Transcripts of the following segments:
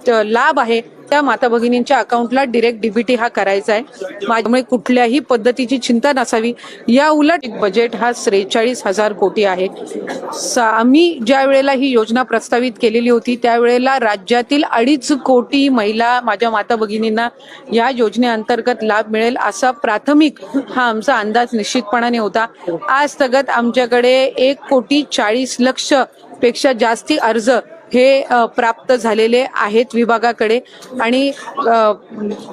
लाभ आहे त्या माता भगिनींच्या अकाउंटला डायरेक्ट डीबीटी हा करायचा आहे। त्यामुळे कुठल्याही पद्धतीची चिंता नसावी। या उलट बजेट हा 43,000 कोटी आहे। आम्ही ज्या वेळेला ही योजना प्रस्तावित केलेली होती त्यावेळेला राज्यातील 2.5 कोटी महिला माझ्या माता भगिनींना या योजनेअंतर्गत लाभ मिळेल असा प्राथमिक हा आमचा अंदाज निश्चितपणाने होता। आज तगत आमच्याकडे 1,40,00,000 पेक्षा जास्ती अर्ज हे प्राप्त झालेले आहेत विभागाकडे आणि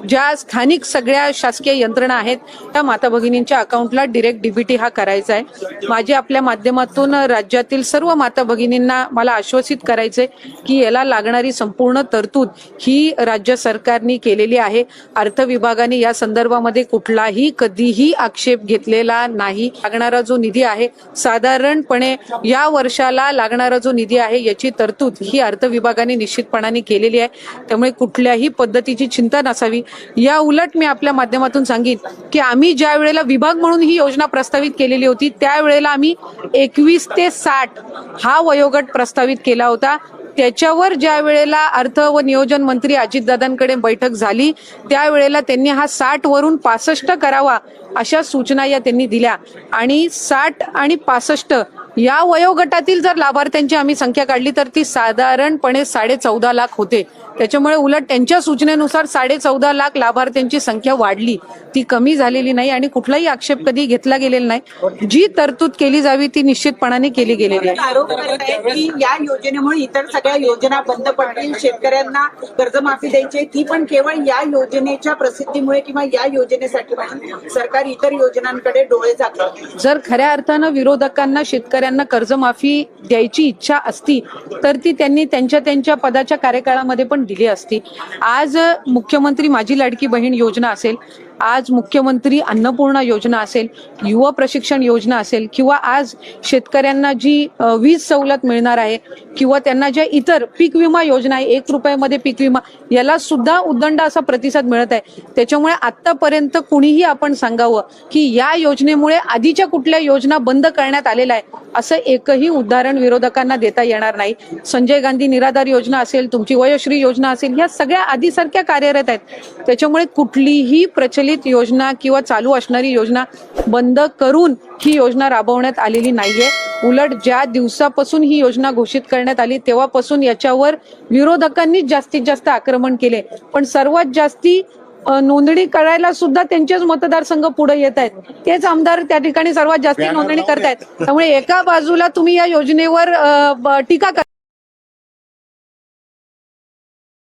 ज्या स्थानिक सगळ्या शासकीय यंत्रणा आहेत त्या माता भगिनींच्या अकाउंटला डायरेक्ट डीबीटी हा करायचा आहे। माझे आपल्या माध्यमातून राज्यातील सर्व माता भगिनींना मला आश्वासित करायचे की याला लागणारी संपूर्ण तरतूद ही राज्य सरकारने केलेली आहे। अर्थ विभागाने या संदर्भामध्ये कुठलाही कधीही आक्षेप घेतलेला नाही। लागणारा जो निधी आहे साधारणपणे या वर्षाला लागणारा जो निधी आहे याची तरतूद ही अर्थ विभागाने निश्चितपणाने केलेली आहे। त्यामुळे कुठल्याही पद्धतीची चिंता नसावी। या उलट मी आपल्या माध्यमातून सांगेन की आम्ही ज्या वेळेला विभाग म्हणून ही योजना प्रस्तावित केलेली होती त्यावेळेला आम्ही 21 ते 60 हा वयोगट प्रस्तावित केला होता। त्याच्यावर ज्या वेळेला अर्थ व नियोजन मंत्री अजितदादांकडे बैठक झाली त्यावेळेला त्यांनी हा 60 वरून 65 करावा अशा सूचना या त्यांनी दिल्या आणि 60 आणि 65 या वयोगटातील जर लाभार्थ्यांची आम्ही संख्या काढली तर ती साधारणपणे 14.5 लाख होते। त्याच्यामुळे उलट त्यांच्या सूचनेनुसार 14.5 लाख लाभार्थ्यांची संख्या वाढली, ती कमी झालेली नाही आणि कुठलाही आक्षेप कधी घेतला गेलेला नाही। जी तरतूद केली जावी ती निश्चितपणाने केली गेलेली आहे। आरोप करतायत की या योजनेमुळे इतर सगळ्या योजना बंद पडतील, शेतकऱ्यांना कर्जमाफी द्यायची ती पण केवळ या योजनेच्या प्रसिद्धीमुळे किंवा या योजनेसाठी सरकार इतर योजनांकडे डोळे झाकतात। जर खऱ्या अर्थानं विरोधकांना शेतकऱ्यांना कर्जमाफी द्यायची इच्छा असती तर ती त्यांनी त्यांच्या पदाच्या कार्यकाळामध्ये पण दिली असती। आज मुख्यमंत्री माझी लाडकी बहीण योजना असेल, आज मुख्यमंत्री अन्नपूर्णा योजना असेल, युवा प्रशिक्षण योजना असेल किंवा आज शेतकऱ्यांना जी वीज सवलत मिळणार आहे किंवा त्यांना ज्या इतर पीक विमा योजना आहे 1 रुपयामध्ये पीक विमा याला सुद्धा उदंड असा प्रतिसाद मिळत आहे। त्याच्यामुळे आतापर्यंत कुणीही आपण सांगावं की या योजनेमुळे आधीच्या कुठल्या योजना बंद करण्यात आलेल्या आहे असं एकही उदाहरण विरोधकांना देता येणार नाही। संजय गांधी निराधार योजना असेल, तुमची वयोश्री योजना असेल, ह्या सगळ्या आधीसारख्या कार्यरत आहेत। त्याच्यामुळे कुठलीही प्रचलित योजना किंवा चालू असणारी योजना बंद करून ही योजना राबवण्यात आलेली नाहीये। उलट ज्या दिवसापासून ही योजना घोषित करण्यात आली तेव्हापासून याच्यावर विरोधकांनी जास्तीत जास्त आक्रमण केले, पण सर्वात जास्ती नोंदणी करायला सुद्धा त्यांचेच मतदारसंघ पुढे येत आहेत, तेच आमदार त्या ठिकाणी सर्वात जास्त नोंदणी करतायत। त्यामुळे एका बाजूला तुम्ही या योजनेवर टीका